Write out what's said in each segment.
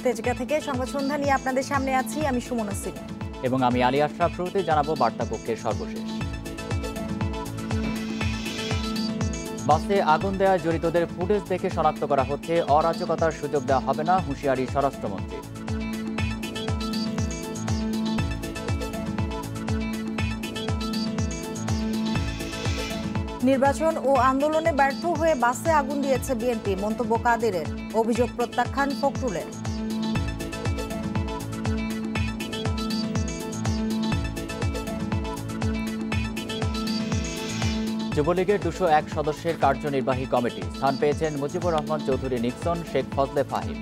তেজগাঁ থেকে সংবাদ সন্ধ্যা নিয়ে আপনাদের সামনে আছি আমি সুমনা সিং এবং আমি আলী আশরাফ। শুরুতে জানাবো বার্তা কক্ষের সর্বশেষ। বাসে আগুন দেওয়ায় জড়িতদের ফুটেজ দেখে শনাক্ত করা হচ্ছে, অরাজকতার সুযোগ দেওয়া হবে না, হুঁশিয়ারি স্বরাষ্ট্রমন্ত্রী। নির্বাচন ও আন্দোলনে ব্যর্থ হয়ে বাসে আগুন দিয়েছে বিএনপি, মন্তব্য কাদেরের। অভিযোগ প্রত্যাখ্যান ফখরুলের। যুবলীগের 201 সদস্যের কার্যনির্বাহী কমিটি স্থান পেয়েছেন মুজিবুর রহমান চৌধুরী নিক্সন, শেখ ফজলে ফাহিম।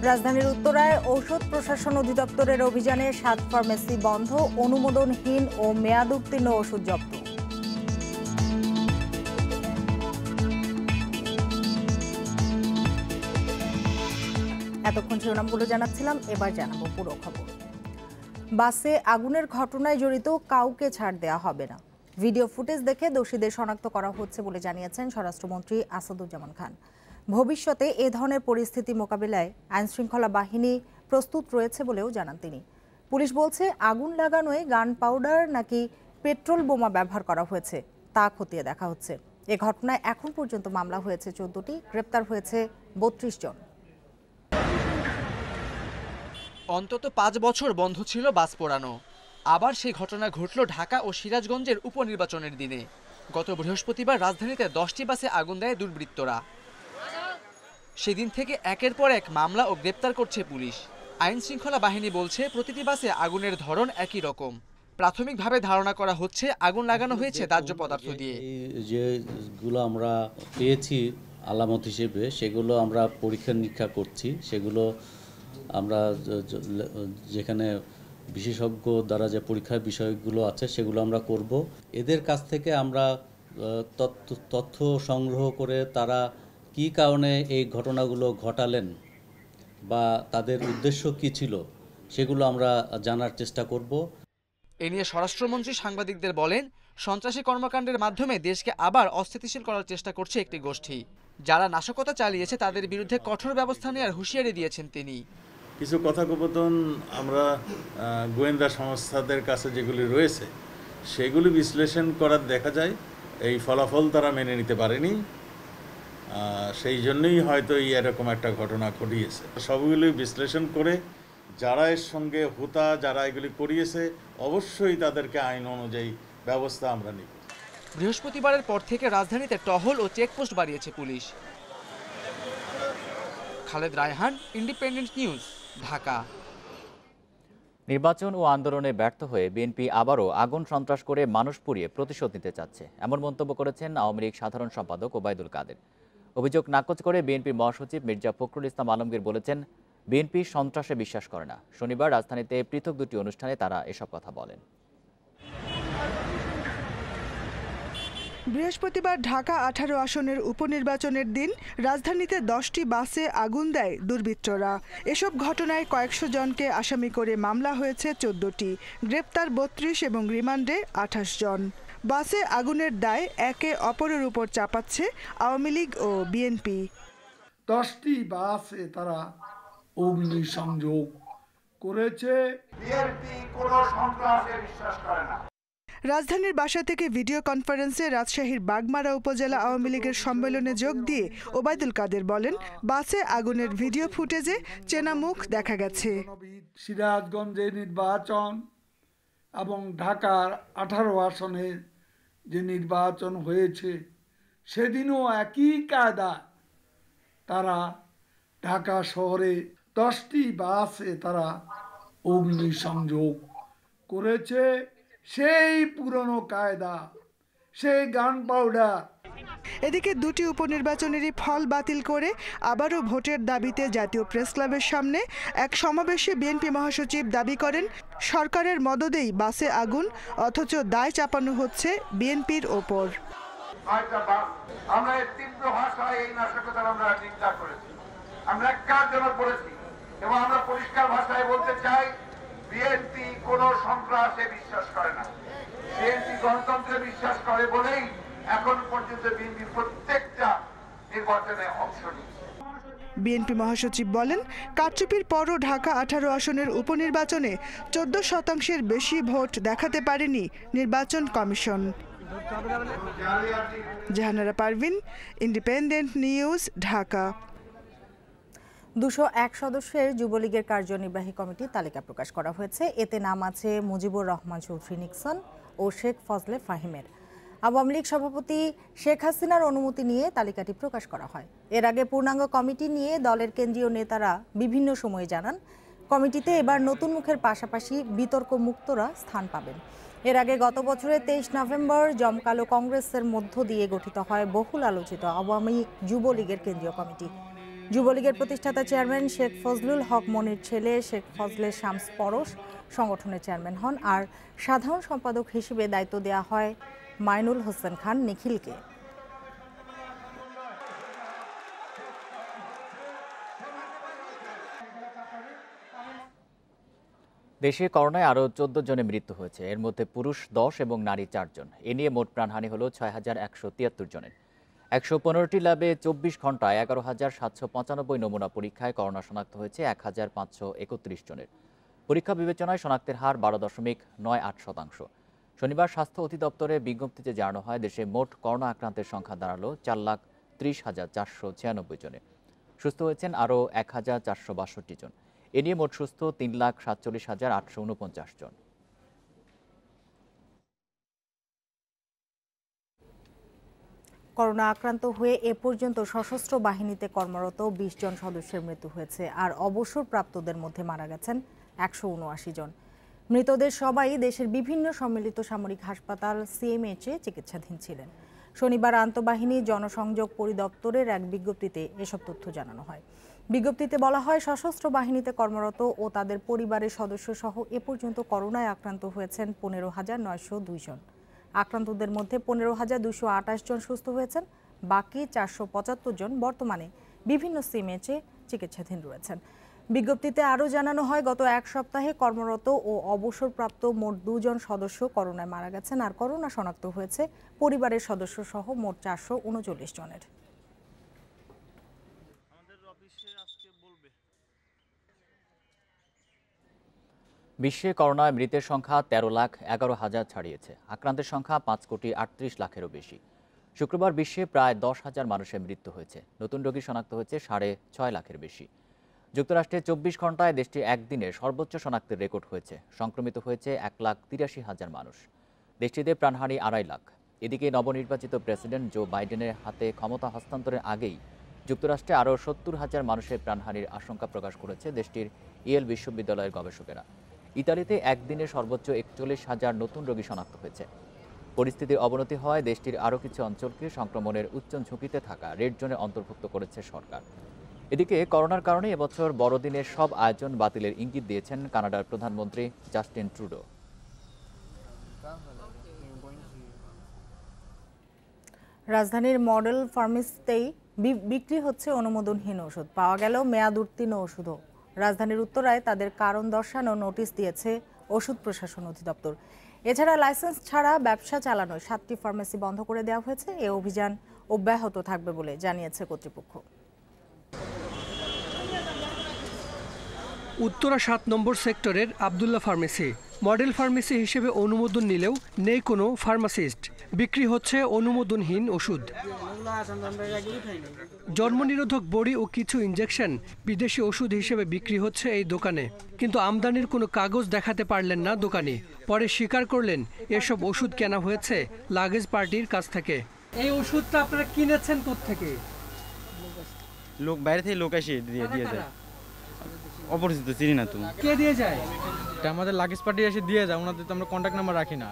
রাজধানীর উত্তরায় ঔষধ প্রশাসন অধিদপ্তরের অভিযানে 7 ফার্মেসি বন্ধ, অনুমোদনহীন ও মেয়াদ উত্তীর্ণ ওষুধ জব্দ। এতক্ষণ শিরোনামগুলো জানাচ্ছিলাম, এবার জানাবো পুরো খবর। বাসে আগুনের ঘটনায় জড়িত কাউকে ছাড় দেওয়া হবে না। ভিডিও ফুটেজ দেখে দোষীদের শনাক্ত করা হচ্ছে বলে জানিয়েছেন স্বরাষ্ট্রমন্ত্রী আসাদুজ্জামান খান। ভবিষ্যতে এ ধরনের পরিস্থিতি মোকাবিলায় আইনশৃঙ্খলা বাহিনী প্রস্তুত রয়েছে বলেও জানান তিনি। পুলিশ বলছে আগুন লাগানোয় গান পাউডার নাকি পেট্রোল বোমা ব্যবহার করা হয়েছে তা খতিয়ে দেখা হচ্ছে। এ ঘটনায় এখন পর্যন্ত মামলা হয়েছে 14টি, গ্রেপ্তার হয়েছে 32 জন। অন্তত 5 বছর বন্ধ ছিল বাস পোড়ানো। আবার সেই ঘটনা ঘটল ঢাকা ও সিরাজগঞ্জের উপনির্বাচনের দিনে। গত বৃহস্পতিবার রাজধানীতে 10টি বাসে আগুন দেয় দুর্বৃত্তরা। সেদিন থেকে একের পর এক মামলা ও গ্রেপ্তার করছে পুলিশ। আইন শৃঙ্খলা বাহিনী বলছে প্রতিটি বাসে আগুনের ধরন একই রকম। প্রাথমিকভাবে ধারণা করা হচ্ছে আগুন লাগানো হয়েছে দাহ্য পদার্থ দিয়ে। যেগুলো আমরা পেয়েছি আলামত হিসেবে সেগুলো আমরা পরীক্ষা নিরীক্ষা করছি। সেগুলো আমরা যেখানে বিশেষজ্ঞ দ্বারা যে পরীক্ষার বিষয়গুলো আছে সেগুলো আমরা করব। এদের কাছ থেকে আমরা তথ্য সংগ্রহ করে তারা কী কারণে এই ঘটনাগুলো ঘটালেন বা তাদের উদ্দেশ্য কী ছিল সেগুলো আমরা জানার চেষ্টা করব। এ নিয়ে স্বরাষ্ট্রমন্ত্রী সাংবাদিকদের বলেন, সন্ত্রাসী কর্মকাণ্ডের মাধ্যমে দেশকে আবার অস্থিতিশীল করার চেষ্টা করছে একটি গোষ্ঠী। যারা নাশকতা চালিয়েছে তাদের বিরুদ্ধে কঠোর ব্যবস্থা নেওয়ার হুঁশিয়ারি দিয়েছেন তিনি। কিছু কথোপকথন আমরা গোয়েন্দা সংস্থাদের কাছে যেগুলি রয়েছে সেগুলি বিশ্লেষণ করার দেখা যায় এই ফলাফল তারা মেনে নিতে পারেনি। সেই জন্যই হয়তো এরকম একটা ঘটনা ঘটিয়েছে। সবগুলি বিশ্লেষণ করে যারা এর সঙ্গে হোতা যারা এগুলি করিয়েছে অবশ্যই তাদেরকে আইন অনুযায়ী ব্যবস্থা আমরা নিব। বৃহস্পতিবারের পর থেকে রাজধানীতে টহল ও চেকপোস্ট বাড়িয়েছে police. Khaled Raihan, independent news, Dhaka. নির্বাচন ও আন্দোলনে ব্যর্থ হয়ে বিএনপি আবারও আগুন সন্ত্রাস করে মানুষ পুড়িয়ে প্রতিশোধ নিতে চাচ্ছে, এমন মন্তব্য করেছেন আওয়ামী লীগ সাধারণ সম্পাদক ওবায়দুল কাদের। অভিযোগ নাকচ করে বিএনপি মহাসচিব মির্জা ফখরুল ইসলাম আলমগীর বলেছেন, বিএনপি সন্ত্রাসে বিশ্বাস করে না। শনিবার রাজধানীতে পৃথক 2টি অনুষ্ঠানে তারা এসব কথা বলেন। বৃহস্পতিবার ঢাকা 18 আসনের উপনির্বাচনের দিন রাজধানীতে 10টি বাসে আগুন দেয় দুর্বৃত্তরা। এসব ঘটনায় কয়েকশো জনকে আসামি করে মামলা হয়েছে 14টি, গ্রেপ্তার 32 এবং রিমান্ডে 28 জন। বাসে আগুনের দায় একে অপরের উপর চাপাচ্ছে আওয়ামী লীগ ও বিএনপি। 10টি বাসে তারা অগ্নিসংযোগ করেছে। বিএনপি কোনো সন্ত্রাসে বিশ্বাস করে না। রাজধানীর বাসা থেকে ভিডিও কনফারেন্সে রাজশাহীর বাগমারা উপজেলা আওয়ামী লীগের সম্মেলনে যোগ দিয়ে ওবায়দুল কাদের বলেন, বাসে আগুনের ভিডিও ফুটেজে চেনা মুখ দেখা গেছে। সিরাজগঞ্জে নির্বাচন এবং ঢাকার 18 আসনে যে নির্বাচন হয়েছে সেদিনও একই কায়দা তারা ঢাকা শহরে 10টি বাসে তারা অগ্নিসংযোগ করেছে। সেই পুরনো কায়দা, সেই গান পাউডার। এদিকে 2টি উপনির্বাচনেরই ফল বাতিল করে আবারও ভোটের দাবিতে জাতীয় প্রেস ক্লাবের সামনে এক সমাবেশে বিএনপি মহাসচিব দাবি করেন, সরকারের মদদেই বাসে আগুন, অথচ দায় চাপানো হচ্ছে বিএনপির ওপর। আমরা তীব্র ভাষায় এই নাশকতার আমরা নিন্দা করেছি, আমরা কার্যকর করেছি এবং আমরা পরিষ্কার ভাষায় বলতে চাই বিএনপি কোনো সন্ত্রাসে বিশ্বাস করে না, বিএনপি গণতন্ত্রে বিশ্বাস করে বলেই এখন পর্যন্ত বিএনপি প্রত্যেকটা নির্বাচনে অংশ নিচ্ছে। বিএনপি মহাসচিব বলেন, কারচুপির পরও ঢাকা 18 আসনের উপনির্বাচনে 14% বেশি ভোট দেখাতে পারেনি নির্বাচন কমিশন। Jahanara Parvin, independent news, Dhaka. 201 সদস্যের যুবলীগের কার্যনির্বাহী কমিটির তালিকা প্রকাশ করা হয়েছে। এতে নাম আছে মুজিবুর রহমান চৌধুরী নিক্সন ও শেখ ফজলে ফাহিমের। আওয়ামী লীগ সভাপতি শেখ হাসিনার অনুমতি নিয়ে তালিকাটি প্রকাশ করা হয়। এর আগে পূর্ণাঙ্গ কমিটি নিয়ে দলের কেন্দ্রীয় নেতারা বিভিন্ন সময়ে জানান, কমিটিতে এবার নতুন মুখের পাশাপাশি বিতর্ক মুক্তরা স্থান পাবেন। এর আগে গত বছরের 23 নভেম্বর জমকালো কংগ্রেসের মধ্য দিয়ে গঠিত হয় বহুল আলোচিত আওয়ামী যুবলীগের কেন্দ্রীয় কমিটি। যুবলীগের প্রতিষ্ঠাতা চেয়ারম্যান শেখ ফজলুল হক মনির ছেলে শেখ ফজলে শামস পরশ সংগঠনের চেয়ারম্যান হন, আর সাধারণ সম্পাদক হিসেবে দায়িত্ব দেওয়া হয় মাইনুল হোসেন খান নিখিলকে। দেশে করোনায় আরও 14 জনের মৃত্যু হয়েছে। এর মধ্যে পুরুষ 10 এবং নারী 4 জন। এ নিয়ে মোট প্রাণহানি হল 6173 জনের। 115টি ল্যাবে 24 ঘন্টায় 11,795 নমুনা পরীক্ষায় করোনা শনাক্ত হয়েছে 1531 জনের। পরীক্ষা বিবেচনায় শনাক্তের হার 12.98%। শনিবার স্বাস্থ্য অধিদপ্তরে বিজ্ঞপ্তিতে জানানো হয়, দেশে মোট করোনা আক্রান্তের সংখ্যা দাঁড়ালো 4,30,496 জনে। সুস্থ হয়েছেন আরও 1,462 জন। এ নিয়ে মোট সুস্থ 3,47,849 জন। করোনা আক্রান্ত হয়ে এ পর্যন্ত সশস্ত্র বাহিনীতে কর্মরত 20 জন সদস্যের মৃত্যু হয়েছে, আর অবসরপ্রাপ্তদের মধ্যে মারা গেছেন 179 জন। মৃতদের সবাই দেশের বিভিন্ন সম্মিলিত সামরিক হাসপাতাল সিএমএইচে চিকিৎসাধীন ছিলেন। শনিবার আন্তঃবাহিনী জনসংযোগ পরিদপ্তরের এক বিজ্ঞপ্তিতে এসব তথ্য জানানো হয়। বিজ্ঞপ্তিতে বলা হয়, সশস্ত্র বাহিনীতে কর্মরত ও তাদের পরিবারের সদস্য সহ এ পর্যন্ত করোনায় আক্রান্ত হয়েছেন 15,902 জন। আক্রান্তদের মধ্যে 15,228 জন সুস্থ হয়েছেন। বাকি 475 জন বর্তমানে বিভিন্ন সিএমএইচে চিকিৎসাধীন রয়েছেন। বিজ্ঞপ্তিতে আরও জানানো হয়, গত এক সপ্তাহে কর্মরত ও অবসরপ্রাপ্ত মোট 2 জন সদস্য করোনায় মারা গেছেন, আর করোনা শনাক্ত হয়েছে পরিবারের সদস্য সহ মোট 439 জনের। বিশ্বে করোনায় মৃতের সংখ্যা 13,11,000 ছাড়িয়েছে। আক্রান্তের সংখ্যা 5,38,00,000-এরও বেশি। শুক্রবার বিশ্বে প্রায় 10,000 মানুষের মৃত্যু হয়েছে। নতুন রোগী শনাক্ত হয়েছে 6.5 লাখের বেশি। যুক্তরাষ্ট্রে 24 ঘন্টায় দেশটি একদিনে সর্বোচ্চ শনাক্তের রেকর্ড হয়েছে। সংক্রমিত হয়েছে 1,83,000 মানুষ। দেশটিতে প্রাণহানি 2.5 লাখ। এদিকে নবনির্বাচিত প্রেসিডেন্ট জো বাইডেনের হাতে ক্ষমতা হস্তান্তরের আগেই যুক্তরাষ্ট্রে আরও 70,000 মানুষের প্রাণহানির আশঙ্কা প্রকাশ করেছে দেশটির ইয়েল বিশ্ববিদ্যালয়ের গবেষকেরা। ইতালিতে একদিনে সর্বোচ্চ 41,000 নতুন রোগী শনাক্ত হয়েছে। পরিস্থিতির অবনতি হওয়ায় দেশটির আরও কিছু অঞ্চলকে সংক্রমণের উচ্চ ঝুঁকিতে থাকা রেড জোনে অন্তর্ভুক্ত করেছে সরকার। এদিকে করোনার কারণে এবছর বড়দিনের সব আয়োজন বাতিলের ইঙ্গিত দিয়েছেন কানাডার প্রধানমন্ত্রী জাস্টিন ট্রুডো। রাজধানীর মডেল ফার্মেসিতেই বিক্রি হচ্ছে অনুমোদনহীন ওষুধ। পাওয়া গেল মেয়াদ উত্তীর্ণ ওষুধও। রাজধানীর উত্তরায় তাদের কারণ দর্শানো নোটিশ দিয়েছে ওষুধ প্রশাসন অধিদপ্তর। এছাড়া লাইসেন্স ছাড়া ব্যবসা চালানো 7টি ফার্মেসি বন্ধ করে দেওয়া হয়েছে। এ অভিযান অব্যাহত থাকবে বলে জানিয়েছে কর্তৃপক্ষ। উত্তরা 7 নম্বর সেক্টরের আবদুল্লাহ ফার্মেসি মডেল ফার্মেসি হিসেবে অনুমোদন নিলেও নেই কোনো ফার্মাসিস্ট। বিক্রি হচ্ছে অনুমোদনহীন ওষুধ। জন্মনিরোধক বড়ি ও কিছু ইনজেকশন বিদেশি ওষুধ হিসেবে বিক্রি হচ্ছে এই দোকানে, কিন্তু আমদানির কোনো কাগজ দেখাতে পারলেন না দোকানি। পরে স্বীকার করলেন এসব ওষুধ কেনা হয়েছে লাগেজ পার্টির কাছ থেকে। এই ওষুধটা আপনারা কিনেছেন কোত্থেকে? লোক বাইরে থেকে লোক এসে দিয়ে যায়। অপরিচিত, চিনি না। তুমি কে দিয়ে যায়? এটা আমাদের লাগেজ পার্টি এসে দিয়ে যায়, ওনাদের তো আমরা কন্ট্যাক্ট নাম্বার রাখি না।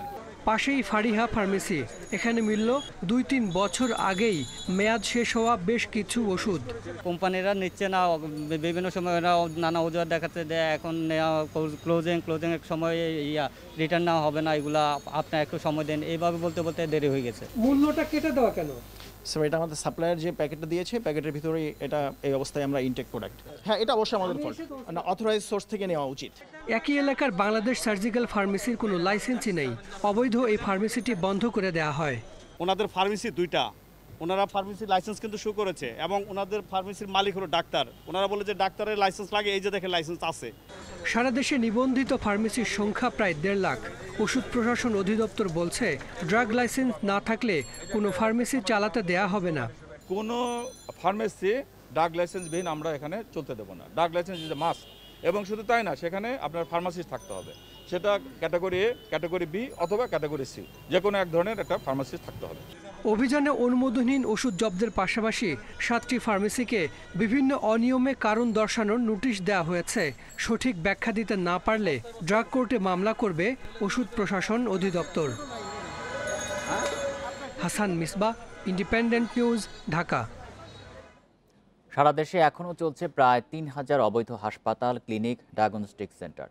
পাশেই ফারিহা ফার্মেসি। এখানে মিলল 2-3 বছর আগেই মেয়াদ শেষ হওয়া বেশ কিছু ওষুধ। কোম্পানিরা নিচ্ছে না, বিভিন্ন সময় ওরা নানা অজুহাত দেখাতে দেয়। এখন ক্লোজিংয়ের সময় রিটার্ন নেওয়া হবে না, এগুলা আপনার একটু সময় দেন, এইভাবে বলতে বলতে দেরি হয়ে গেছে। মূল্যটা কেটে দেওয়া কেন? সো এটা আমাদের সাপ্লায়ার যে প্যাকেটটা দিয়েছে প্যাকেটের ভিতরে এটা এই অবস্থায় আমরা ইনটেক প্রোডাক্ট। হ্যাঁ, এটা অবশ্যই আমাদের ফল্ট, অথরাইজ সোর্স থেকে নেওয়া উচিত। একই এলাকার বাংলাদেশ সার্জিক্যাল ফার্মেসির কোনো লাইসেন্সই নেই। অবৈধ এই ফার্মেসিটি বন্ধ করে দেওয়া হয়। ওনাদের ফার্মেসি 2টা, ওনারা ফার্মেসির লাইসেন্স কিন্তু শো করেছে এবং ওনাদের ফার্মেসির মালিক হলো ডাক্তার। ওনারা বলে যে ডাক্তারের লাইসেন্স লাগে, এই যে দেখে লাইসেন্স আছে। সারা দেশে নিবন্ধিত ফার্মেসির সংখ্যা প্রায় 1.5 লাখ। ওষুধ প্রশাসন অধিদপ্তর বলছে ড্রাগ লাইসেন্স না থাকলে কোনো ফার্মেসি চালাতে দেয়া হবে না। কোনো ফার্মেসি ড্রাগ লাইসেন্সবিহীন আমরা এখানে চলতে দেবো না। Drug licence is a must, এবং শুধু তাই না, সেখানে আপনার ফার্মাসিস্ট থাকতে হবে। সেটা ক্যাটাগরি এ, ক্যাটাগরি বি অথবা ক্যাটাগরি সি, যে কোনো এক ধরনের একটা ফার্মাসিস্ট থাকতে হবে। অভিযানে অনুমোদনহীন ওষুধ জব্দের পাশাপাশি 7টি ফার্মেসিকে বিভিন্ন অনিয়মে কারণ দর্শানোর নোটিশ দেওয়া হয়েছে। সঠিক ব্যাখ্যা দিতে না পারলে ড্রাগ কোর্টে মামলা করবে ওষুধ প্রশাসন অধিদপ্তর। Hasan Misbah, Independent news, Dhaka. সারা দেশে এখনও চলছে প্রায় 3000 অবৈধ হাসপাতাল, ক্লিনিক, ডায়াগনস্টিক সেন্টার।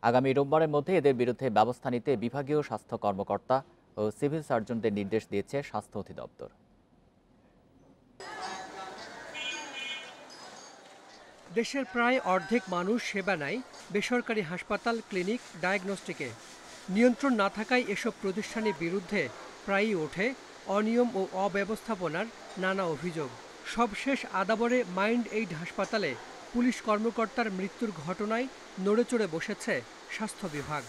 আগামী রোববারের মধ্যে এদের বিরুদ্ধে ব্যবস্থা নিতে বিভাগীয় স্বাস্থ্য কর্মকর্তা ও সিভিল সার্জনদের নির্দেশ দিয়েছে স্বাস্থ্য অধিদপ্তর। দেশের প্রায় অর্ধেক মানুষ সেবা নেয় বেসরকারি হাসপাতাল, ক্লিনিক, ডায়াগনস্টিকে। নিয়ন্ত্রণ না থাকায় এসব প্রতিষ্ঠানের বিরুদ্ধে প্রায়ই ওঠে অনিয়ম ও অব্যবস্থাপনার নানা অভিযোগ। সবশেষ আদাবরে মাইন্ড এইড হাসপাতালে পুলিশ কর্মকর্তার মৃত্যুর ঘটনায় নড়েচড়ে বসেছে স্বাস্থ্য বিভাগ।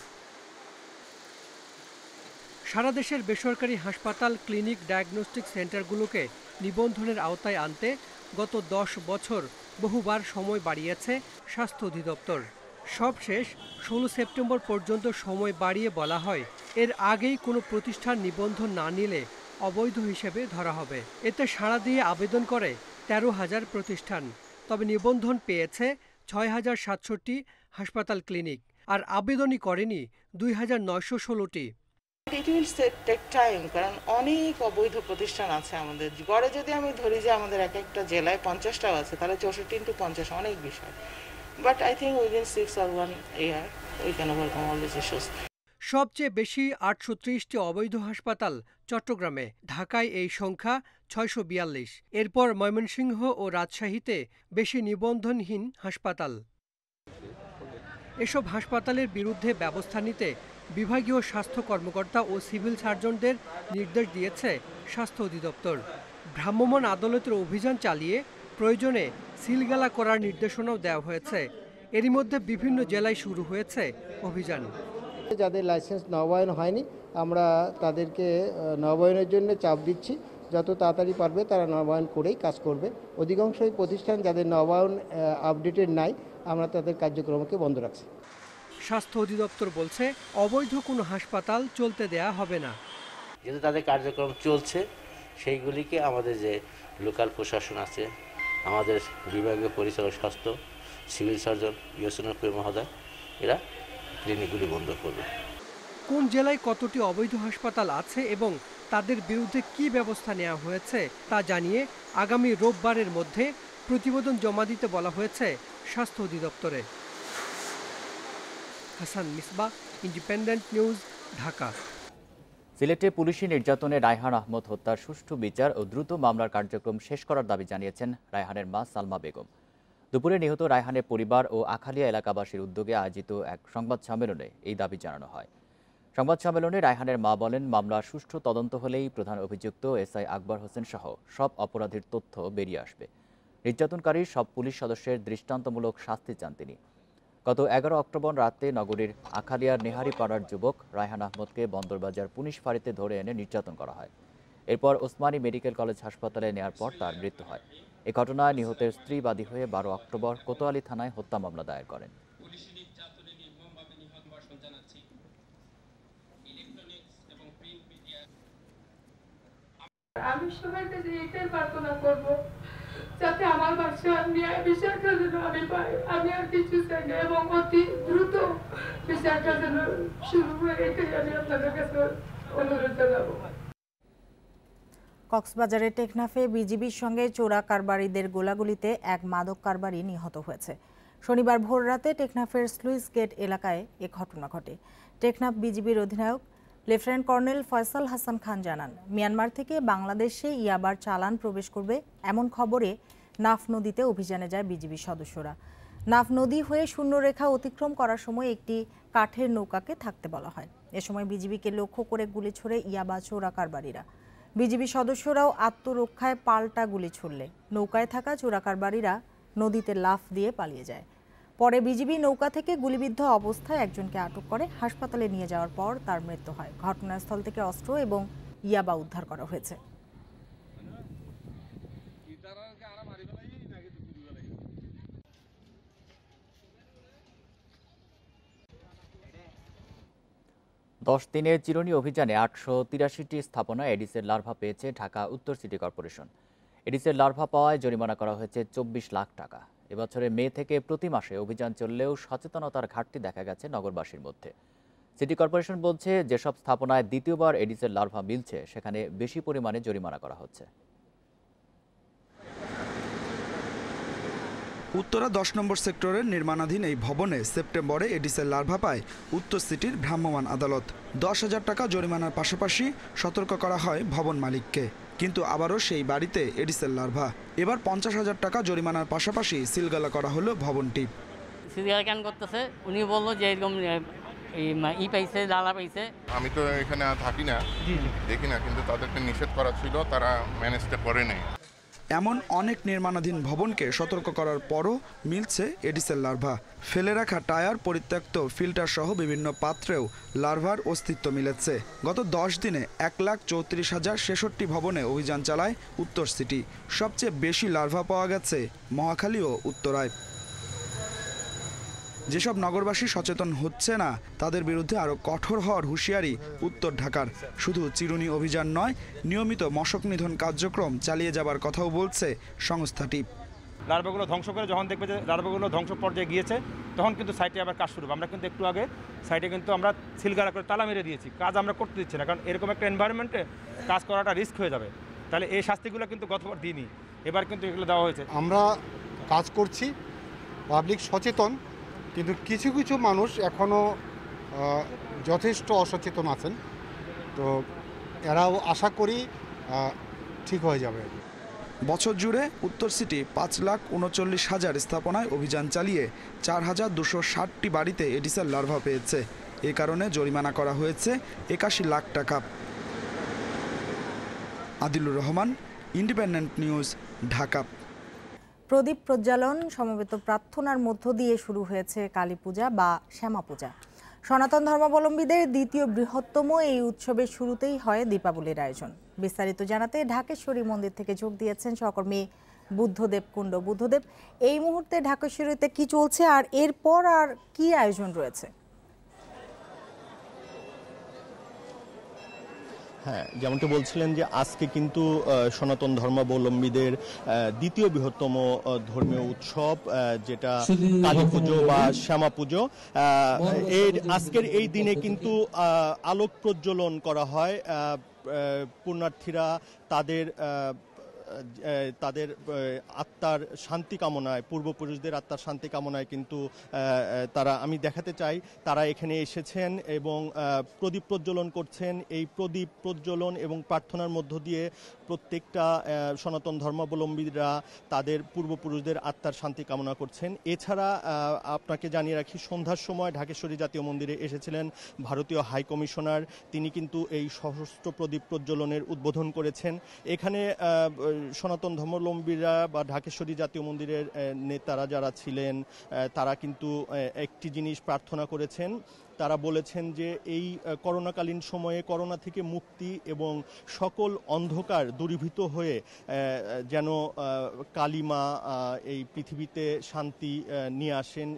সারা দেশের বেসরকারি হাসপাতাল, ক্লিনিক, ডায়াগনস্টিক সেন্টারগুলোকে নিবন্ধনের আওতায় আনতে গত 10 বছর বহুবার সময় বাড়িয়েছে স্বাস্থ্য অধিদপ্তর। সবশেষ 16 সেপ্টেম্বর পর্যন্ত সময় বাড়িয়ে বলা হয় এর আগেই কোনো প্রতিষ্ঠান নিবন্ধন না নিলে অবৈধ হিসেবে ধরা হবে। এতে সাড়া দিয়ে আবেদন করে 13,000 প্রতিষ্ঠান। তবে নিবন্ধন পেয়েছে 6,067টি হাসপাতাল, ক্লিনিক, আর আবেদনই করেনি 2,916টি। ইট উইল টেক টাইম, কারণ অনেক অবৈধ প্রতিষ্ঠান আছে আমাদের গড়ে। যদি আমি ধরি যে আমাদের এক একটা জেলায় 50টাও আছে, তাহলে 64 into 50 অনেক বিষয়। But I think within 6 or 1 year we can overcome all this issues. সবচেয়ে বেশি 830টি অবৈধ হাসপাতাল চট্টগ্রামে, ঢাকায় এই সংখ্যা 642। এরপর ময়মনসিংহ ও রাজশাহীতে বেশি নিবন্ধনহীন হাসপাতাল। এসব হাসপাতালের বিরুদ্ধে ব্যবস্থা নিতে বিভাগীয় স্বাস্থ্য কর্মকর্তা ও সিভিল সার্জনদের নির্দেশ দিয়েছে স্বাস্থ্য অধিদপ্তর। ভ্রাম্যমাণ আদালতের অভিযান চালিয়ে প্রয়োজনে সিলগালা করার নির্দেশনাও দেওয়া হয়েছে। এরই মধ্যে বিভিন্ন জেলায় শুরু হয়েছে অভিযান। যাদের লাইসেন্স নবায়ন হয়নি আমরা তাদেরকে নবায়নের জন্য চাপ দিচ্ছি। যত তাড়াতাড়ি পারবে তারা নবায়ন করেই কাজ করবে। অধিকাংশই প্রতিষ্ঠান যাদের নবায়ন আপডেটেড নাই, আমরা তাদের কার্যক্রমকে বন্ধ রাখছি। স্বাস্থ্য অধিদপ্তর বলছে অবৈধ কোনো হাসপাতাল চলতে দেয়া হবে না। যেহেতু তাদের কার্যক্রম চলছে, সেইগুলিকে আমাদের যে লোকাল প্রশাসন আছে, আমাদের বিভাগীয় পরিচালক স্বাস্থ্য, সিভিল সার্জন, ইউএসএনএফ মহোদয়, এরা ক্লিনিকগুলি বন্ধ করবে। কোন জেলায় কতটি অবৈধ হাসপাতাল আছে এবং তাদের বিরুদ্ধে কী ব্যবস্থা নেওয়া হয়েছে তা জানিয়ে আগামী রোববারের মধ্যে প্রতিবেদন জমা দিতে বলা হয়েছে স্বাস্থ্য অধিদপ্তরে। Hasan Misbah, Independent news, Dhaka. সিলেটে পুলিশি নির্যাতনে রায়হান আহমদ হত্যার সুষ্ঠু বিচার ও দ্রুত মামলার কার্যক্রম শেষ করার দাবি জানিয়েছেন রায়হানের মা সালমা বেগম। দুপুরে নিহত রায়হানের পরিবার ও আখালিয়া এলাকাবাসীর উদ্যোগে আয়োজিত এক সংবাদ সম্মেলনে এই দাবি জানানো হয়। সংবাদ সম্মেলনে রায়হানের মা বলেন, মামলার সুষ্ঠু তদন্ত হলেই প্রধান অভিযুক্ত এসআই আকবর হোসেন সহ সব অপরাধীর তথ্য বেরিয়ে আসবে। নির্যাতনকারী সব পুলিশ সদস্যের দৃষ্টান্তমূলক শাস্তি চান তিনি। গত 11 অক্টোবর রাতে নগরীর আখালিয়ার নেহারিপাড়ার যুবক রায়হান আহমদকে বন্দরবাজার পুলিশ ফাঁড়িতে ধরে এনে নির্যাতন করা হয়। এরপর ওসমানী মেডিকেল কলেজ হাসপাতালে নেওয়ার পর তার মৃত্যু হয়। এ ঘটনায় নিহতের স্ত্রী বাদী হয়ে 12 অক্টোবর কোতোয়ালি থানায় হত্যা মামলা দায়ের করেন। আমি সবার কাছে এটাই প্রার্থনা করব, যাতে আমার বাচ্চা ন্যায় বিচারটা যেন আমি পাই। আমি আর কিছু চাই না এবং অতি দ্রুত বিচারটা যেন শুরু হয়, এটাই আমি আপনাদের কাছে অনুরোধ জানাবো। কক্সবাজারে টেকনাফে বিজিবির সঙ্গে চোরা কারবারিদের গোলাগুলিতে এক মাদক কারবারি নিহত হয়েছে। শনিবার ভোররাতে টেকনাফের স্লুইস গেট এলাকায় এ ঘটনা ঘটে। টেকনাফ বিজিবির অধিনায়ক লেফটেন্যান্ট কর্নেল ফয়সাল হাসান খান জানান, মিয়ানমার থেকে বাংলাদেশে ইয়াবার চালান প্রবেশ করবে এমন খবরে নাফ নদীতে অভিযানে যায় বিজিবি সদস্যরা। নাফ নদী হয়ে শূন্যরেখা অতিক্রম করার সময় একটি কাঠের নৌকাকে থাকতে বলা হয়। এ সময় বিজিবিকে লক্ষ্য করে গুলি ছোড়ে ইয়াবা চোরা কারবারিরা। বিজিবি সদস্যরাও আত্মরক্ষায় পাল্টা গুলি ছুড়লে নৌকায় থাকা চোরা কারবারিরা নদীতে লাফ দিয়ে পালিয়ে যায়। পরে বিজিবি নৌকা থেকে গুলিবিদ্ধ অবস্থায় একজনকে আটক করে হাসপাতালে নিয়ে যাওয়ার পর তার মৃত্যু হয়। ঘটনাস্থল থেকে অস্ত্র এবং ইয়াবা উদ্ধার করা হয়েছে। দশ দিনের চিরুনি অভিযানে 883টি স্থাপনা এডিসের লার্ভা পেয়েছে ঢাকা উত্তর সিটি কর্পোরেশন। এডিসের লার্ভা পাওয়ায় জরিমানা করা হয়েছে 24 লাখ টাকা। এবছরে মে থেকে প্রতি মাসে অভিযান চললেও সচেতনতার ঘাটতি দেখা গেছে নগরবাসীর মধ্যে। সিটি কর্পোরেশন বলছে, যেসব স্থাপনায় দ্বিতীয়বার এডিসের লার্ভা মিলছে সেখানে বেশি পরিমাণে জরিমানা করা হচ্ছে। উত্তরা 10 নম্বর সেক্টরের নির্মাণাধীন এই ভবনে সেপ্টেম্বরে এডিসের লার্ভা পায় উত্তর সিটির ভ্রাম্যমাণ আদালত। 10,000 টাকা জরিমানার পাশাপাশি সতর্ক করা হয় ভবন মালিককে। কিন্তু আবারও সেই বাড়িতে এডিসের লার্ভা। এবার 50,000 টাকা জরিমানার পাশাপাশি সিলগালা করা হলো ভবনটি। সিরিয়াল ক্যান করতেছে, উনি বললো যে এরকম ই পাইছে, লালা পাইছে। আমি তো এখানে থাকি না, দেখি না, কিন্তু তাদেরকে নিষেধ করা ছিল, তারা ম্যানেজটা করে নেই। এমন অনেক নির্মাণাধীন ভবনকে সতর্ক করার পরও মিলছে এডিসের লার্ভা। ফেলে রাখা টায়ার, পরিত্যক্ত ফিল্টার সহ বিভিন্ন পাত্রেও লার্ভার অস্তিত্ব মিলেছে। গত 10 দিনে 1,34,066 ভবনে অভিযান চালায় উত্তর সিটি। সবচেয়ে বেশি লার্ভা পাওয়া গেছে মহাখালী ও উত্তরায়। যেসব নগরবাসী সচেতন হচ্ছে না তাদের বিরুদ্ধে আরও কঠোর হওয়ার হুঁশিয়ারি উত্তর ঢাকার। শুধু চিরুনি অভিযান নয়, নিয়মিত মশক নিধন কার্যক্রম চালিয়ে যাবার কথাও বলছে সংস্থাটি। লার্ভাগুলো ধ্বংস করে যখন দেখবে যে লার্ভাগুলো ধ্বংস পর্যায়ে গিয়েছে, তখন কিন্তু সাইটে আবার কাজ শুরু হবে। আমরা কিন্তু একটু আগে সাইটে কিন্তু আমরা সিলগালা করে তালা মেরে দিয়েছি, কাজ আমরা করতে দিচ্ছি না, কারণ এরকম একটা এনভায়রনমেন্টে কাজ করাটা রিস্ক হয়ে যাবে। তাহলে এই শাস্তিগুলো কিন্তু গতবার দিইনি, এবার কিন্তু এগুলো দেওয়া হয়েছে। আমরা কাজ করছি, পাবলিক সচেতন, কিন্তু কিছু কিছু মানুষ এখনও যথেষ্ট অসচেতন আছেন। তো এরাও আশা করি ঠিক হয়ে যাবে। বছর জুড়ে উত্তর সিটি 5,39,000 স্থাপনায় অভিযান চালিয়ে 4,260টি বাড়িতে এডিসের লার্ভা পেয়েছে। এ কারণে জরিমানা করা হয়েছে 81 লাখ টাকা। Adilur Rahman, Independent news, Dhaka. প্রদীপ প্রজ্বালন, সমবেত প্রার্থনার মধ্য দিয়ে শুরু হয়েছে কালী পূজা বা শ্যামা পূজা। সনাতন ধর্মাবলম্বীদের দ্বিতীয় বৃহত্তম এই উৎসবের শুরুতেই হয় দীপাবলির আয়োজন। বিস্তারিত জানাতে ঢাকেশ্বরী মন্দির থেকে যোগ দিয়েছেন সহকর্মী বুদ্ধদেব কুণ্ড। বুদ্ধদেব, এই মুহূর্তে ঢাকেশ্বরীতে কি চলছে আর এরপর আর কি আয়োজন রয়েছে? হ্যাঁ, যেমনটি বলছিলেন যে আজকে কিন্তু সনাতন ধর্মাবলম্বীদের দ্বিতীয় বৃহত্তম ধর্মীয় উৎসব, যেটা কালী পুজো বা শ্যামা পুজো। আজকের এই দিনে কিন্তু আলোক প্রজ্বলন করা হয়। পুণ্যার্থীরা তাদের আত্মার শান্তি কামনায়, পূর্বপুরুষদের আত্মার শান্তি কামনায় কিন্তু আমি দেখাতে চাই তারা এখানে এসেছেন এবং প্রদীপ প্রজ্বলন করছেন। এই প্রদীপ প্রজ্বলন এবং প্রার্থনার মধ্য দিয়ে প্রত্যেকটা সনাতন ধর্মাবলম্বীরা তাদের পূর্বপুরুষদের আত্মার শান্তি কামনা করছেন। এছাড়া আপনাকে জানিয়ে রাখি, সন্ধ্যার সময় ঢাকেশ্বরী জাতীয় মন্দিরে এসেছিলেন ভারতীয় হাই কমিশনার। তিনি কিন্তু এই সহস্র প্রদীপ প্রজ্বলনের উদ্বোধন করেছেন। এখানে সনাতন ধর্মাবলম্বীরা বা ঢাকেশ্বরী জাতীয় মন্দিরের নেতারা যারা ছিলেন তারা কিন্তু একটি জিনিস প্রার্থনা করেছেন। তারা বলেছেন যে এই করোনাকালীন সময়ে করোনা থেকে মুক্তি এবং সকল অন্ধকার দূরীভূত হয়ে যেন কালীমা এই পৃথিবীতে শান্তি নিয়ে আসেন,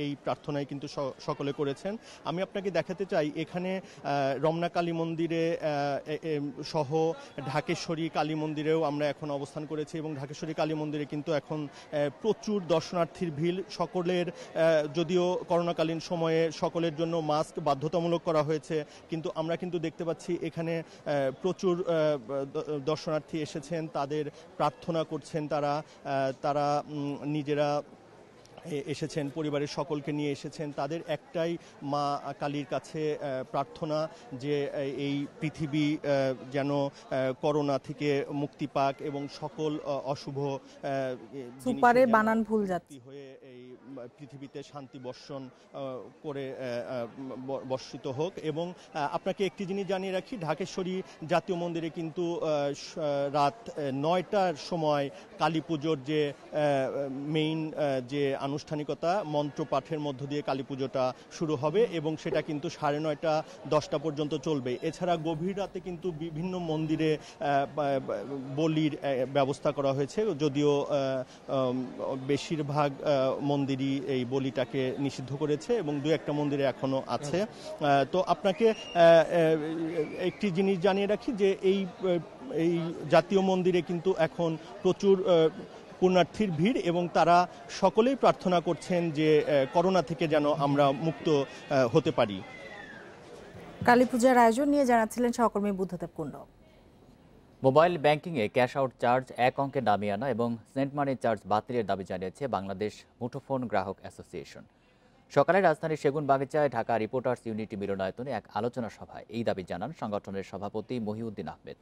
এই প্রার্থনায় কিন্তু সকলে করেছেন। আমি আপনাকে দেখাতে চাই, এখানে রমনা কালী মন্দিরে সহ ঢাকেশ্বরী কালী মন্দিরেও আমরা এখন অবস্থান করেছি এবং ঢাকেশ্বরী কালী মন্দিরে কিন্তু এখন প্রচুর দর্শনার্থীর ভিড়। সকলের, যদিও করোনাকালীন সময়ে সকলের জন্য মাস্ক বাধ্যতামূলক করা হয়েছে, কিন্তু আমরা কিন্তু দেখতে পাচ্ছি এখানে প্রচুর দর্শনার্থী এসেছেন, তাদের প্রার্থনা করছেন। তারা নিজেরা এসেছেন, পরিবারের সকলকে নিয়ে এসেছেন। তাদের একটাই মা কালীর কাছে প্রার্থনা যে এই পৃথিবী যেন করোনা থেকে মুক্তি পাক এবং সকল অশুভ সুপারে বানান ভুল যাচ্ছে হয়ে এই পৃথিবীতে শান্তি বর্ষণ করে বর্ষিত হোক। এবং আপনাকে একটি জিনিস জানিয়ে রাখি, ঢাকেশ্বরী জাতীয় মন্দিরে কিন্তু রাত 9টার সময় কালী পুজোর যে মেইন যে আনুষ্ঠানিকতা মন্ত্রপাঠের মধ্য দিয়ে কালী পুজোটা শুরু হবে এবং সেটা কিন্তু 9:30 10টা পর্যন্ত চলবে। এছাড়া গভীর রাতে কিন্তু বিভিন্ন মন্দিরে বলির ব্যবস্থা করা হয়েছে, যদিও বেশিরভাগ মন্দিরই এই বলিটাকে নিষিদ্ধ করেছে এবং দু একটা মন্দিরে এখনো আছে। তো আপনাকে একটি জিনিস জানিয়ে রাখি যে এই জাতীয় মন্দিরে কিন্তু এখন প্রচুর পুণ্যার্থীর ভিড় এবং তারা সকলেই প্রার্থনা করছেন যে করোনা থেকে যেন আমরা মুক্ত হতে পারি। কালী পূজার আয়োজন নিয়ে জানাচ্ছিলেন সহকর্মী বুদ্ধদেব কুণ্ড। মোবাইল ব্যাংকিংয়ে ক্যাশ আউট চার্জ এক অঙ্কে নামিয়ে আনা এবং সেন্ট মানি চার্জ বাতিলের দাবি জানিয়েছে বাংলাদেশ মুঠোফোন গ্রাহক অ্যাসোসিয়েশন। সকালে রাজধানীর সেগুনবাগিচায় ঢাকা রিপোর্টার্স ইউনিটি মিলনায়তনে এক আলোচনা সভায় এই দাবি জানান সংগঠনের সভাপতি মহিউদ্দিন আহমেদ।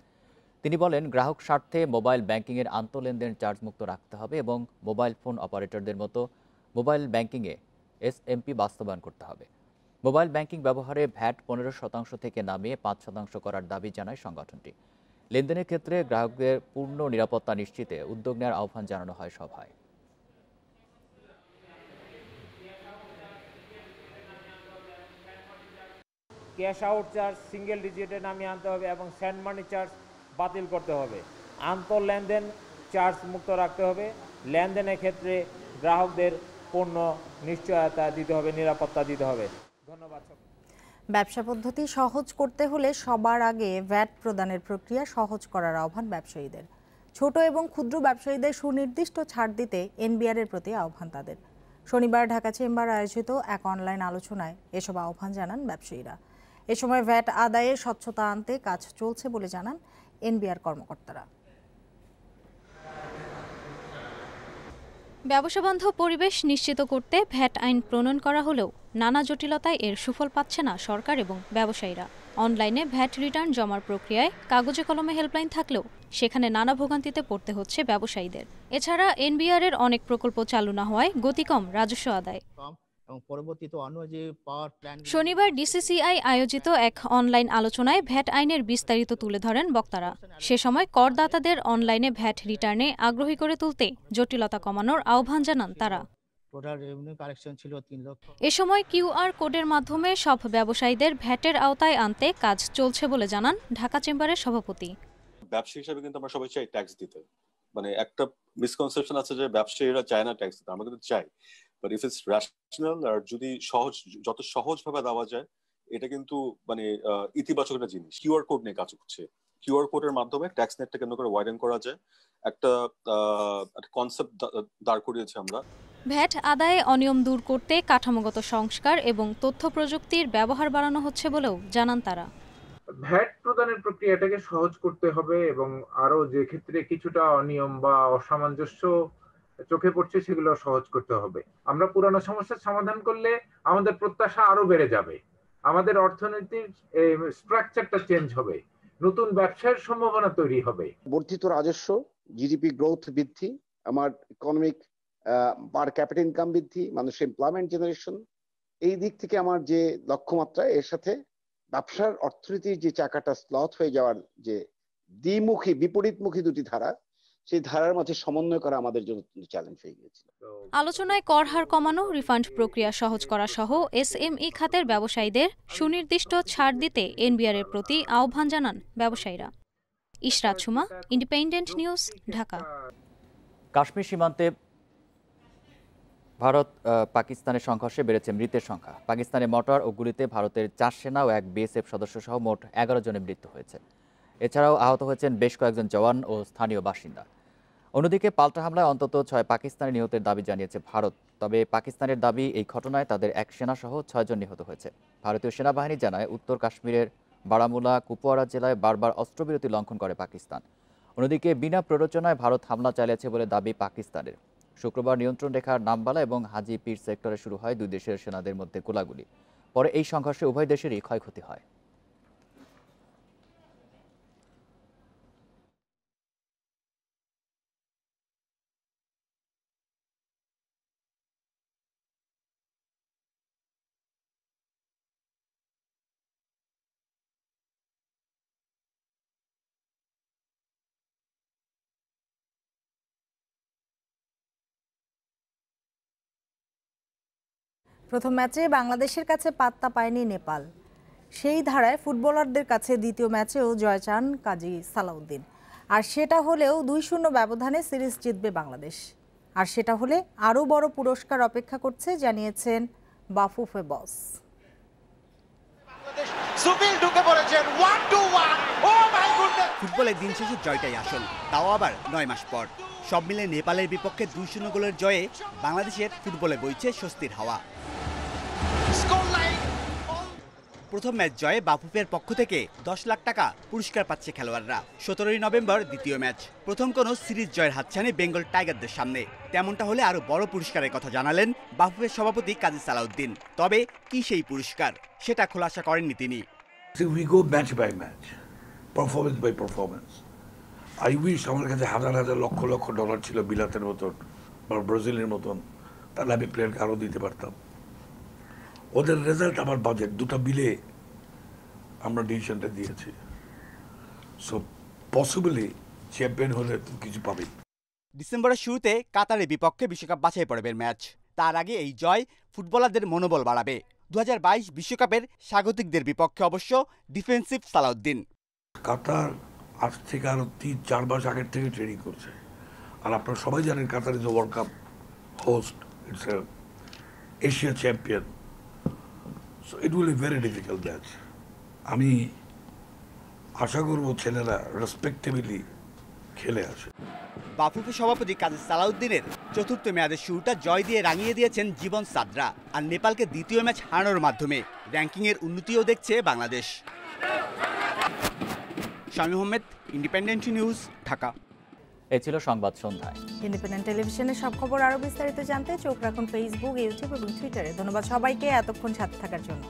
তিনি বলেন, গ্রাহক স্বার্থে মোবাইল ব্যাংকিংয়ের আন্তঃলেনদেন চার্জ মুক্ত রাখতে হবে এবং মোবাইল ফোন অপারেটরদের মতো মোবাইল ব্যাংকিংয়ে এসএমপি বাস্তবায়ন করতে হবে। মোবাইল ব্যাংকিং ব্যবহারে ভ্যাট 15% থেকে নামিয়ে 5% করার দাবি জানায় সংগঠনটি। লেনদেনের ক্ষেত্রে গ্রাহকদের পূর্ণ নিরাপত্তা নিশ্চিতে উদ্যোগ নেওয়ার আহ্বান জানানো হয় সভায়। ক্যাশ আউট চার্জ সিঙ্গেল ডিজিটে নামিয়ে আনতে হবে এবং সেন্ড মানি চার্জ বাতিল করতে হবে। আন্তঃলেনদেন চার্জ মুক্ত রাখতে হবে। লেনদেনের ক্ষেত্রে গ্রাহকদের পূর্ণ নিশ্চয়তা দিতে হবে, নিরাপত্তা দিতে হবে। ধন্যবাদ। ব্যবসা পদ্ধতি সহজ করতে হলে সবার আগে ভ্যাট প্রদানের প্রক্রিয়া সহজ করার আহ্বান ব্যবসায়ীদের। ছোট এবং ক্ষুদ্র ব্যবসায়ীদের সুনির্দিষ্ট ছাড় দিতে এনবিআর-এর প্রতি আহ্বান তাদের। শনিবার ঢাকা চেম্বার আয়োজিত এক অনলাইন আলোচনায় এসব আহ্বান জানান ব্যবসায়ীরা। এ সময় ভ্যাট আদায়ে স্বচ্ছতা আনতে কাজ চলছে বলে জানান এনবিআর কর্মকর্তারা। ব্যবসাবান্ধব পরিবেশ নিশ্চিত করতে ভ্যাট আইন প্রণয়ন করা হলেও নানা জটিলতায় এর সুফল পাচ্ছে না সরকার এবং ব্যবসায়ীরা। অনলাইনে ভ্যাট রিটার্ন জমার প্রক্রিয়ায় কাগজে কলমে হেল্পলাইন থাকলেও সেখানে নানা ভোগান্তিতে পড়তে হচ্ছে ব্যবসায়ীদের। এছাড়া এনবিআর-এর অনেক প্রকল্প চালু না হওয়ায় গতি কম রাজস্ব আদায়। শনিবার ডিসিসিআই আয়োজিত এক অনলাইন আলোচনায় ভ্যাট আইনের বিস্তারিত তুলে ধরেন বক্তারা। সে সময় করদাতাদের অনলাইনে ভ্যাট রিটার্নে আগ্রহী করে তুলতে জটিলতা কমানোর আহ্বান জানান তারা। এ সময় কিউআর কোডের মাধ্যমে সব ব্যবসায়ীদের ভ্যাটের আওতায় আনতে কাজ চলছে বলে জানান ঢাকা চেম্বারের সভাপতি। ব্যবসায়ী হিসেবে কিন্তু আমরা সবাই চাই ট্যাক্স দিতে। মানে একটা মিসকনসেপশন আছে যে ব্যবসায়ীরা চায় না ট্যাক্স দিতে, আমরা কিন্তু চাই। বাট ইফ ইটস রেশনাল আর যদি যত সহজভাবে দেওয়া যায়, এটা কিন্তু মানে ইতিবাচক একটা জিনিস। কিউআর কোড নিয়ে কাজ করছে। কিউআর কোডের মাধ্যমে ট্যাক্স নেটটা কেন করে ওয়াইডেন করা যায়, একটা কনসেপ্ট দাঁড় করিয়েছি আমরা। ভ্যাট আদায়ে অনিয়ম দূর করতে কাঠামোগত সংস্কার এবং তথ্য প্রযুক্তির ব্যবহার বাড়ানো হচ্ছে বলেও জানান তারা। ভ্যাট প্রদানের প্রক্রিয়াটাকে সহজ করতে হবে এবং আরো যে ক্ষেত্রে কিছুটা অনিয়ম বা অসামঞ্জস্য চোখে পড়ছে সেগুলো সহজ করতে হবে। আমরা পুরানো সমস্যার সমাধান করলে আমাদের প্রত্যাশা আরো বেড়ে যাবে, আমাদের অর্থনীতির স্ট্রাকচারটা চেঞ্জ হবে, নতুন ব্যবসার সম্ভাবনা তৈরি হবে। বর্ধিত রাজস্ব, জিডিপি গ্রোথ বৃদ্ধি, আমার ইকোনমিক পার ক্যাপিটাল ইনকাম বৃদ্ধি, মানুষের এমপ্লয়মেন্ট জেনারেশন, এই দিক থেকে আমার যে লক্ষ্যমাত্রা, এর সাথে ব্যবসার অর্থনীতির যে চাকাটা স্লথ হয়ে যাওয়ার যে দ্বিমুখী বিপরীতমুখী দুটি ধারা, সেই ধারার মধ্যে সমন্বয় করা আমাদের জন্য চ্যালেঞ্জ হয়ে গিয়েছিল। আলোচনায় কর হার কমানো, রিফান্ড প্রক্রিয়া সহজ করা সহ এসএমই খাতের ব্যবসায়ীদের সুনির্দিষ্ট ছাড় দিতে এনবিআর-এর প্রতি আহ্বান জানান ব্যবসায়ীরা। Ishrat Suma, Independent news, Dhaka. কাশ্মীর সীমান্তে ভারত পাকিস্তানের সংঘর্ষে বেড়েছে মৃতের সংখ্যা। পাকিস্তানের মর্টার ও গুলিতে ভারতের 4 সেনা ও 1 বিএসএফ সদস্য সহ মোট 11 জনের মৃত্যু হয়েছে। এছাড়াও আহত হয়েছেন বেশ কয়েকজন জওয়ান ও স্থানীয় বাসিন্দা। অন্যদিকে পাল্টা হামলায় অন্তত 6 পাকিস্তানি নিহতের দাবি জানিয়েছে ভারত। তবে পাকিস্তানের দাবি, এই ঘটনায় তাদের 1 সেনা সহ 6 জন নিহত হয়েছে। ভারতীয় সেনাবাহিনী জানায়, উত্তর কাশ্মীরের বারামুলা, কুপওয়ারা জেলায় বারবার অস্ত্রবিরতি লঙ্ঘন করে পাকিস্তান। অন্যদিকে বিনা প্ররোচনায় ভারত হামলা চালিয়েছে বলে দাবি পাকিস্তানের। শুক্রবার নিয়ন্ত্রণ রেখার নামবালা এবং হাজি পীর সেক্টরে শুরু হয় দুই দেশের সেনাদের মধ্যে গোলাগুলি। পরে এই সংঘর্ষে উভয় দেশেরই ক্ষয়ক্ষতি হয়। প্রথম ম্যাচে বাংলাদেশের কাছে পাত্তা পায়নি নেপাল। সেই ধারায় ফুটবলারদের কাছে দ্বিতীয় ম্যাচেও জয় চান কাজী সালাউদ্দিন। আর সেটা হলেও 2-0 ব্যবধানে সিরিজ জিতবে বাংলাদেশ। আর সেটা হলে আরও বড় পুরস্কার অপেক্ষা করছে জানিয়েছেন বাফুফে বস। ফুটবলের দিন শেষে জয়টাই আসল, তাও আবার 9 মাস পর। সব মিলে নেপালের বিপক্ষে 2-0 গোলের জয়ে বাংলাদেশের ফুটবলে বইছে স্বস্তির হাওয়া। প্রথম ম্যাচ জয়ে বাফুফের পক্ষ থেকে 10 লাখ টাকা পুরস্কার পাচ্ছে খেলোয়াড়রা। 17 নভেম্বর দ্বিতীয় ম্যাচ, প্রথম কোনো সিরিজ জয়ের হাতছানি বেঙ্গল টাইগারদের সামনে। তেমনটা হলে আরো বড় পুরস্কারের কথা জানালেন বাফুফের সভাপতি কাজী সালাউদ্দিন। তবে কি সেই পুরস্কার, সেটা খোলাসা করেননি তিনি। We go match by match, performance by performance. I wish আমার কাছে হাজার হাজার লক্ষ লক্ষ ডলার ছিল বিলাতের মতন বা ব্রাজিলের মতন, তাহলে আমি প্লেয়ারকে আরও দিতে পারতাম। ওদের রেজাল্ট আমার বাজেট দুটো মিলে আমরা ডিসিশনটা দিয়েছি। সো পসিবলি চ্যাম্পিয়ন হলে কিছু পাবে। ডিসেম্বরের শুরুতে কাতারের বিপক্ষে বিশ্বকাপ বাছাই পর্বের ম্যাচ। তার আগে এই জয় ফুটবলারদের মনোবল বাড়াবে। 2022 বিশ্বকাপের স্বাগতিকদের বিপক্ষে অবশ্য ডিফেন্সিভ সালাউদ্দিন। কাতার আজ থেকে আরো 3-4 মাস আগের থেকে ট্রেনিং করছে। আর আপনারা সবাই জানেন Qatar is world cup host, it's Asia champion, so it will be very difficult match. আমি আশা করব ছেলেরা রেসপেক্টেবলি খেলে আসে। বাফুফে সভাপতি কাজী সালাউদ্দিনের চতুর্থ মেয়াদের শুরুটা জয় দিয়ে রাঙিয়ে দিয়েছেন জীবন সাদরা। আর নেপালকে দ্বিতীয় ম্যাচ হারানোর মাধ্যমে র্যাঙ্কিংয়ের উন্নতিও দেখছে বাংলাদেশ। Shamim Ahmed, Independent news, Dhaka. এই ছিল সংবাদ সন্ধ্যায়। ইন্ডিপেন্ডেন্ট টেলিভিশনের সব খবর আরও বিস্তারিত জানতে চোখ রাখুন ফেসবুক, ইউটিউব এবং টুইটারে। ধন্যবাদ সবাইকে এতক্ষণ সাথে থাকার জন্য।